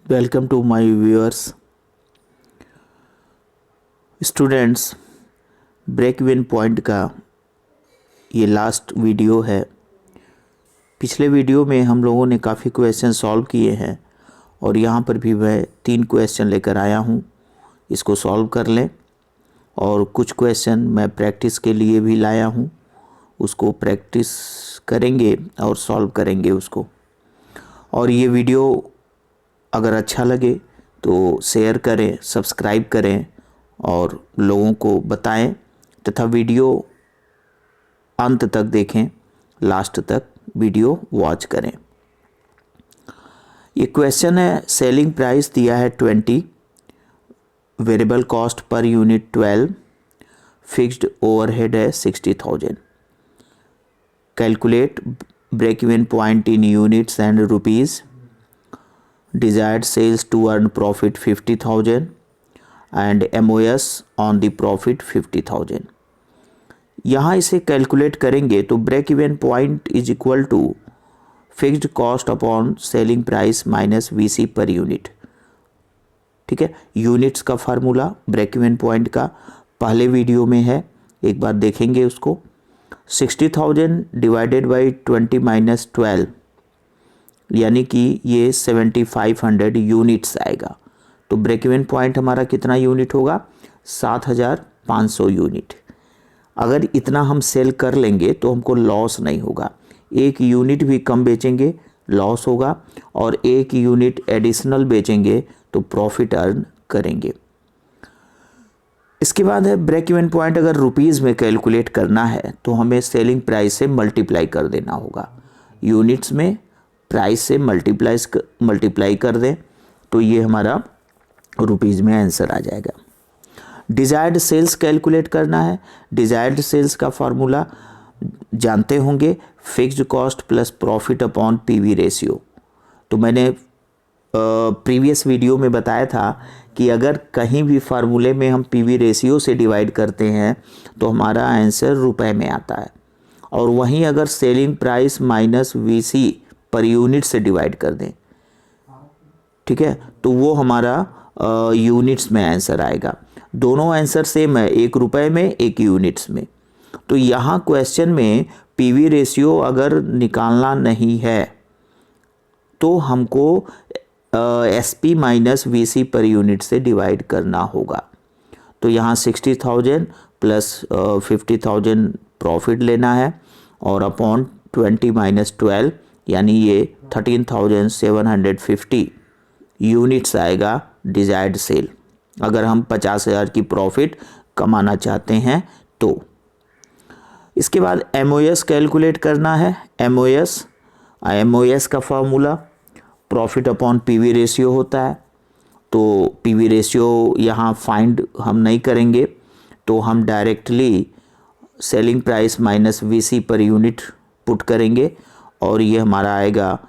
Welcome to my viewers. Students, break even point का ये last video है। पिछले वीडियो में हम लोगों ने काफ़ी क्वेश्चन सॉल्व किए हैं और यहाँ पर भी मैं 3 क्वेश्चन लेकर आया हूँ। इसको सॉल्व कर लें और कुछ क्वेश्चन मैं प्रैक्टिस के लिए भी लाया हूँ, उसको प्रैक्टिस करेंगे और सॉल्व करेंगे उसको। और ये वीडियो अगर अच्छा लगे तो शेयर करें, सब्सक्राइब करें और लोगों को बताएं तथा वीडियो अंत तक देखें, लास्ट तक वीडियो वॉच करें। ये क्वेश्चन है, सेलिंग प्राइस दिया है 20, variable cost per unit 12, fixed overhead है 60,000। Calculate break even point in units and rupees. Desired sales to earn profit 50,000 and MOS on the profit 50,000। यहाँ इसे कैलकुलेट करेंगे तो break even point is equal to fixed cost upon selling price minus VC per unit. ठीक है, units का formula break even point का पहले video में है, एक बार देखेंगे उसको। 60,000 डिवाइडेड बाई 20 माइनस 12 यानी कि ये 7500 यूनिट्स आएगा। तो ब्रेक इवन पॉइंट हमारा कितना यूनिट होगा? 7500 यूनिट। अगर इतना हम सेल कर लेंगे तो हमको लॉस नहीं होगा। एक यूनिट भी कम बेचेंगे लॉस होगा और एक यूनिट एडिशनल बेचेंगे तो प्रॉफिट अर्न करेंगे। इसके बाद है ब्रेक इवन पॉइंट अगर रुपीज़ में कैलकुलेट करना है तो हमें सेलिंग प्राइस से मल्टीप्लाई कर देना होगा। यूनिट्स में प्राइस से मल्टीप्लाई कर दें तो ये हमारा रुपीज़ में आंसर आ जाएगा। डिज़ायर्ड सेल्स कैलकुलेट करना है। डिज़ायर्ड सेल्स का फार्मूला जानते होंगे, fixed cost plus profit upon PV ratio. तो मैंने प्रीवियस वीडियो में बताया था कि अगर कहीं भी फार्मूले में हम पीवी रेशियो से डिवाइड करते हैं तो हमारा आंसर रुपए में आता है, और वहीं अगर selling price minus VC per unit से डिवाइड कर दें, ठीक है, तो वो हमारा यूनिट्स में आंसर आएगा। दोनों आंसर सेम है, एक रुपए में एक यूनिट्स में। तो यहाँ क्वेश्चन में पीवी रेशियो अगर निकालना नहीं है तो हमको SP minus VC per unit से डिवाइड करना होगा। तो यहाँ 60,000 प्लस 50,000 प्रॉफिट लेना है और अपॉन 20 माइनस 12 यानी ये 13,750 यूनिट्स आएगा डिजायर्ड सेल, अगर हम 50,000 की प्रॉफिट कमाना चाहते हैं तो। इसके बाद MOS कैलकुलेट करना है। MOS का formula profit upon PV ratio होता है। तो पीवी रेशियो यहाँ फाइंड हम नहीं करेंगे, तो हम directly selling price minus VC per unit put करेंगे और ये हमारा आएगा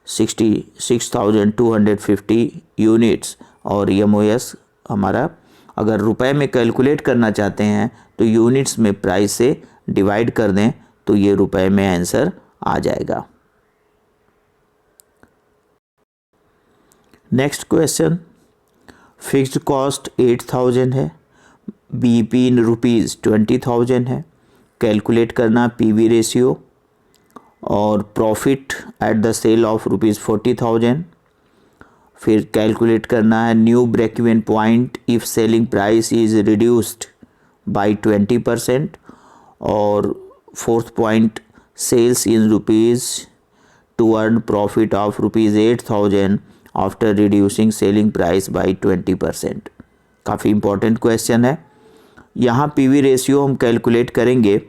66,250 यूनिट्स। और MOS हमारा अगर रुपए में कैलकुलेट करना चाहते हैं तो यूनिट्स में प्राइस से डिवाइड कर दें तो ये रुपए में आंसर आ जाएगा। नेक्स्ट क्वेश्चन, फिक्स्ड कॉस्ट 8,000 है, BEP इन रुपीज़ 20,000 है। कैलकुलेट करना पीवी रेशियो और profit at the sale of rupees 40,000। फिर कैलकुलेट करना है new break even point if selling price is reduced by 20%। और fourth point, sales in rupees to earn profit of rupees 8,000 after reducing selling price by 20%। काफ़ी important question है। यहाँ PV ratio हम calculate करेंगे।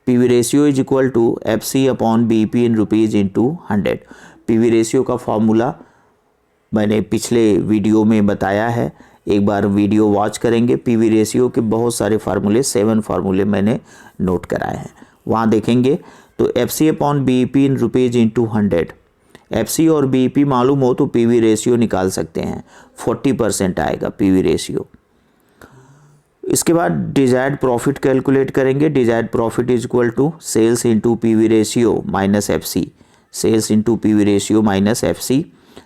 PV ratio is equal to FC upon BEP in rupees into 100। PV ratio का formula मैंने पिछले video में बताया है, एक बार वीडियो वॉच करेंगे। पीवी रेशियो के बहुत सारे फार्मूले, 7 फार्मूले मैंने नोट कराए हैं, वहाँ देखेंगे। तो FC upon BEP in rupees into 100। FC और BEP मालूम हो तो पीवी रेशियो निकाल सकते हैं, 40% आएगा पीवी रेशियो। इसके बाद डिजायर्ड प्रॉफिट कैलकुलेट करेंगे। Desired profit is equal to sales into PV ratio minus FC। Sales into PV ratio minus FC।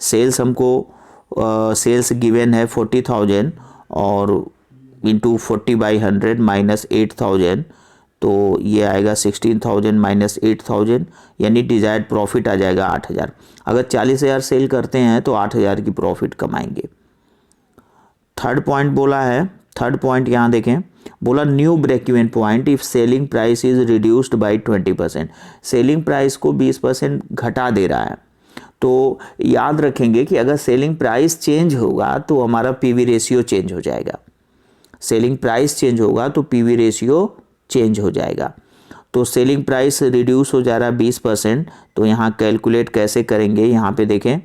Sales हमको सेल्स गिवन है 40,000 और इंटू 40/100 माइनस 8,000, तो ये आएगा 16,000 माइनस 8,000, यानी डिजायर्ड प्रॉफिट आ जाएगा 8,000। अगर 40,000 सेल करते हैं तो 8,000 की प्रॉफिट कमाएंगे। थर्ड पॉइंट बोला है, थर्ड पॉइंट यहाँ देखें, बोला new break even point if selling price is reduced by 20%। Selling price को 20% घटा दे रहा है, तो याद रखेंगे कि अगर सेलिंग प्राइस चेंज होगा तो हमारा पीवी रेशियो चेंज हो जाएगा। सेलिंग प्राइस चेंज होगा तो पीवी रेशियो चेंज हो जाएगा। तो सेलिंग प्राइस रिड्यूस हो जा रहा है 20%, तो यहाँ कैलकुलेट कैसे करेंगे, यहाँ पे देखें,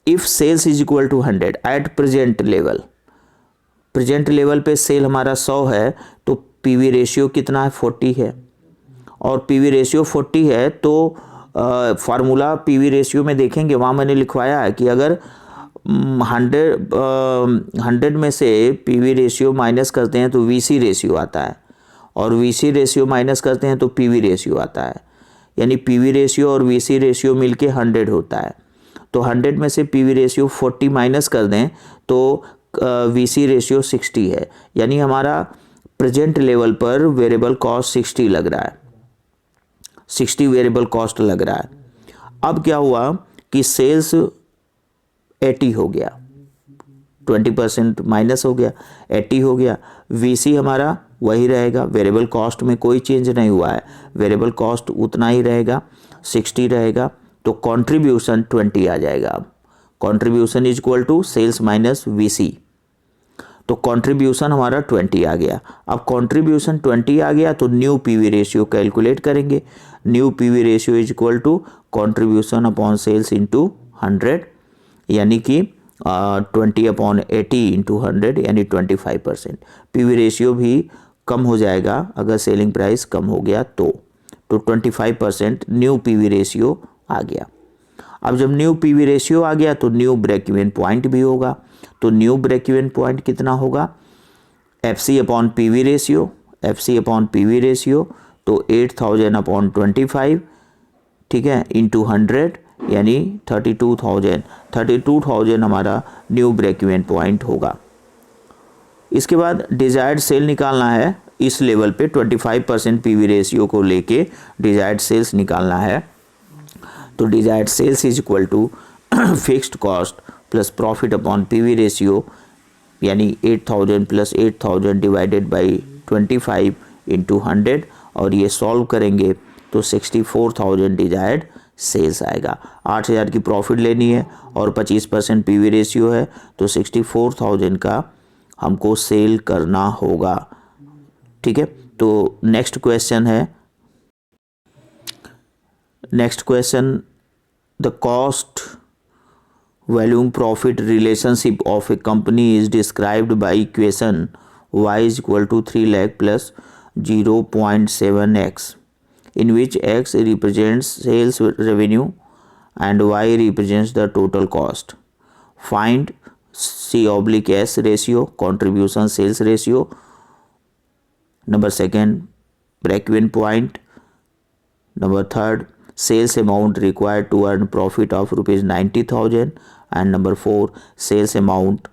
if sales is equal to 100 at present level, present level पे सेल हमारा 100 है, तो पीवी रेशियो कितना है, 40 है, और पीवी रेशियो 40 है तो फार्मूला पीवी रेशियो में देखेंगे, वहाँ मैंने लिखवाया है कि अगर 100 में से पीवी रेशियो माइनस करते हैं तो वीसी रेशियो आता है, और वीसी रेशियो माइनस करते हैं तो पीवी रेशियो आता है, यानी पीवी रेशियो और वीसी रेशियो मिलके 100 होता है। तो 100 में से पीवी रेशियो 40 माइनस कर दें तो वीसी रेशियो 60 है, यानी हमारा प्रेजेंट लेवल पर वेरिएबल कॉस्ट 60 लग रहा है, 60 वेरिएबल कॉस्ट लग रहा है। अब क्या हुआ कि सेल्स 80 हो गया, 20% माइनस हो गया, 80 हो गया, वीसी हमारा वही रहेगा, वेरिएबल कॉस्ट में कोई चेंज नहीं हुआ है, वेरिएबल कॉस्ट उतना ही रहेगा, 60 रहेगा, तो कंट्रीब्यूशन 20 आ जाएगा। अब contribution is equal to sales minus VC, तो कंट्रीब्यूशन हमारा 20 आ गया। अब कंट्रीब्यूशन 20 आ गया तो न्यू पीवी रेशियो कैलकुलेट करेंगे। New PV ratio is equal to contribution upon sales into 100, यानी कि 20/80 इंटू 100 यानी 25%। पीवी रेशियो भी कम हो जाएगा अगर सेलिंग प्राइस कम हो गया तो 25% न्यू पीवी रेशियो आ गया। अब जब न्यू पीवी रेशियो आ गया तो न्यू ब्रेक इवन पॉइंट भी होगा। तो न्यू ब्रेक इवन पॉइंट कितना होगा, FC upon PV ratio, FC upon PV ratio, तो 8,000/25, ठीक है, इंटू 100 यानी 32,000 हमारा न्यू ब्रेक इवन पॉइंट होगा। इसके बाद डिजायर्ड सेल निकालना है, इस लेवल पे 25% पीवी रेशियो को लेके डिजायर्ड सेल्स निकालना है। तो desired sales is equal to fixed cost plus profit upon PV ratio, यानी 8,000 प्लस 8,000 डिवाइडेड बाई 25 इंटू 100, और ये सॉल्व करेंगे तो 64,000 डिजायर्ड सेल्स आएगा। 8,000 की प्रॉफिट लेनी है और 25% पीवी रेशियो है, तो 64,000 का हमको सेल करना होगा, ठीक है। तो नेक्स्ट क्वेश्चन है, next question, the cost volume profit relationship of a company is described by equation y is equal to 3 lakh plus 0.7x, in which x represents sales revenue and y represents the total cost. Find C/S ratio, contribution sales ratio, number second break even point, number third sales amount required to earn profit of rupees 90,000, and number 4 sales amount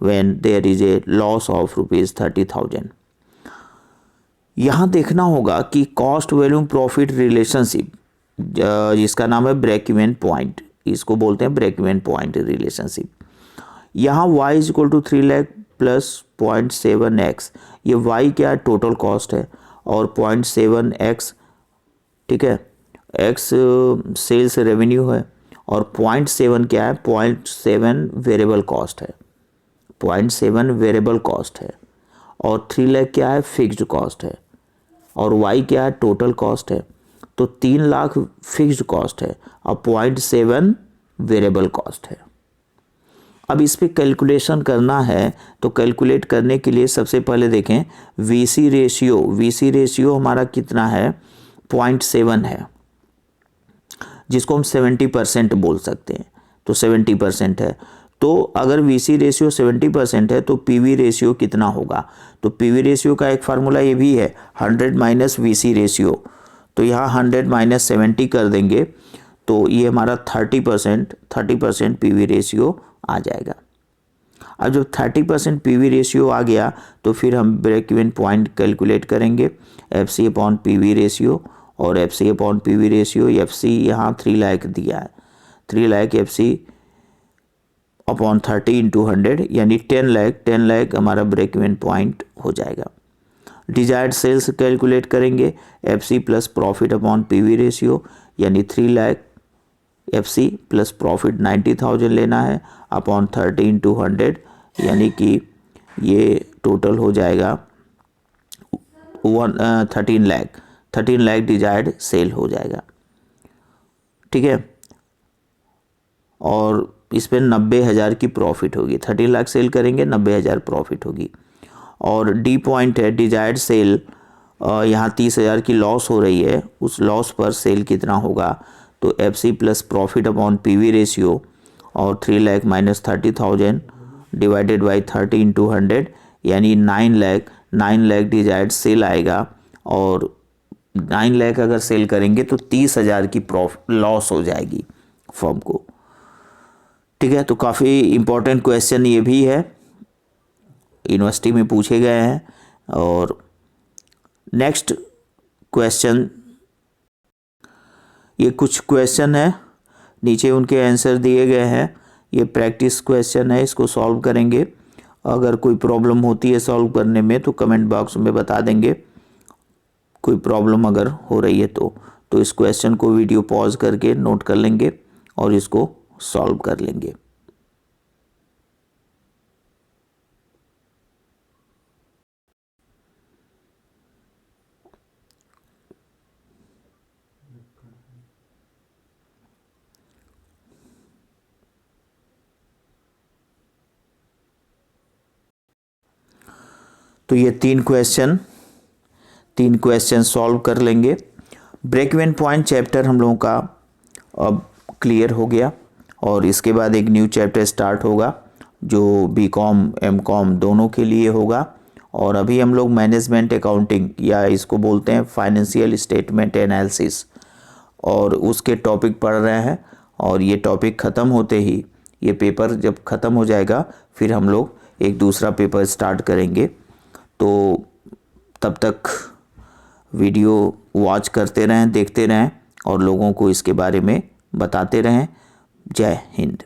when there is a loss of rupees 30,000. यहाँ देखना होगा कि cost volume profit relationship, जिसका नाम है break even point, इसको बोलते हैं ब्रेक इवन पॉइंट रिलेशनशिप। यहाँ y is equal to 3 lakh plus 0.7x, ये y क्या है, टोटल कॉस्ट है, और 0.7x, ठीक है, x सेल्स रेवेन्यू है, और 0.7 क्या है, 0.7 वेरिएबल कॉस्ट है, 0.7 वेरिएबल कॉस्ट है, और 3 लाख क्या है, फिक्स्ड कॉस्ट है, और y क्या है, टोटल कॉस्ट है। तो 3 लाख फिक्स्ड कॉस्ट है और 0.7 वेरिएबल कॉस्ट है। अब इस पे कैलकुलेशन करना है, तो कैलकुलेट करने के लिए सबसे पहले देखें वीसी रेशियो, वीसी रेशियो हमारा कितना है, 0.7 है, जिसको हम 70% बोल सकते हैं, तो 70% है। तो अगर वीसी रेशियो 70% है तो पीवी रेशियो कितना होगा, तो पीवी रेशियो का एक फार्मूला ये भी है 100 माइनस वीसी रेशियो, तो यहाँ 100 माइनस 70 कर देंगे तो ये हमारा 30% पीवी रेशियो आ जाएगा। अब जब 30% पीवी रेशियो आ गया तो फिर हम ब्रेक इवन पॉइंट कैलकुलेट करेंगे, F C upon PV ratio, और F C upon PV ratio, F C यहाँ 3 लाख दिया है, 3 lakh F C upon 30 into 100 यानी 10 लाख हमारा ब्रेक इवन पॉइंट हो जाएगा। डिजायर्ड सेल्स कैलकुलेट करेंगे, F C plus profit upon PV ratio यानी 3 lakh F C plus profit 90,000 लेना है अपॉन 30 इंटू 100 यानी कि ये टोटल हो जाएगा 13 लाख डिजायर्ड सेल हो जाएगा। ठीक है, और इस पर 90,000 की प्रॉफिट होगी। 13 लाख सेल करेंगे, 90,000 प्रॉफिट होगी। और डी पॉइंट है डिजायर्ड सेल, यहाँ 30,000 की लॉस हो रही है, उस लॉस पर सेल कितना होगा, तो F C plus profit upon P V ratio और 3 lakh minus 30,000 divided by 30 into 100 यानी 9 लाख डिजायर्ड सेल आएगा। और 9 लाख अगर सेल करेंगे तो 30,000 की लॉस हो जाएगी फर्म को। ठीक है, तो काफ़ी इम्पोर्टेंट क्वेश्चन ये भी है, यूनिवर्सिटी में पूछे गए हैं। और नेक्स्ट क्वेश्चन, ये कुछ क्वेश्चन है, नीचे उनके आंसर दिए गए हैं, ये प्रैक्टिस क्वेश्चन है, इसको सॉल्व करेंगे। अगर कोई प्रॉब्लम होती है सॉल्व करने में तो कमेंट बॉक्स में बता देंगे, कोई प्रॉब्लम अगर हो रही है तो इस क्वेश्चन को वीडियो पॉज करके नोट कर लेंगे और इसको सॉल्व कर लेंगे। तो ये तीन क्वेश्चन सॉल्व कर लेंगे। ब्रेक इवन पॉइंट चैप्टर हम लोगों का अब क्लियर हो गया और इसके बाद एक न्यू चैप्टर स्टार्ट होगा जो बीकॉम एमकॉम दोनों के लिए होगा। और अभी हम लोग मैनेजमेंट अकाउंटिंग या इसको बोलते हैं फाइनेंशियल स्टेटमेंट एनालिसिस और उसके टॉपिक पढ़ रहे हैं। और ये टॉपिक ख़त्म होते ही, ये पेपर जब ख़त्म हो जाएगा फिर हम लोग एक दूसरा पेपर स्टार्ट करेंगे। तो तब तक वीडियो वॉच करते रहें, देखते रहें और लोगों को इसके बारे में बताते रहें। जय हिंद।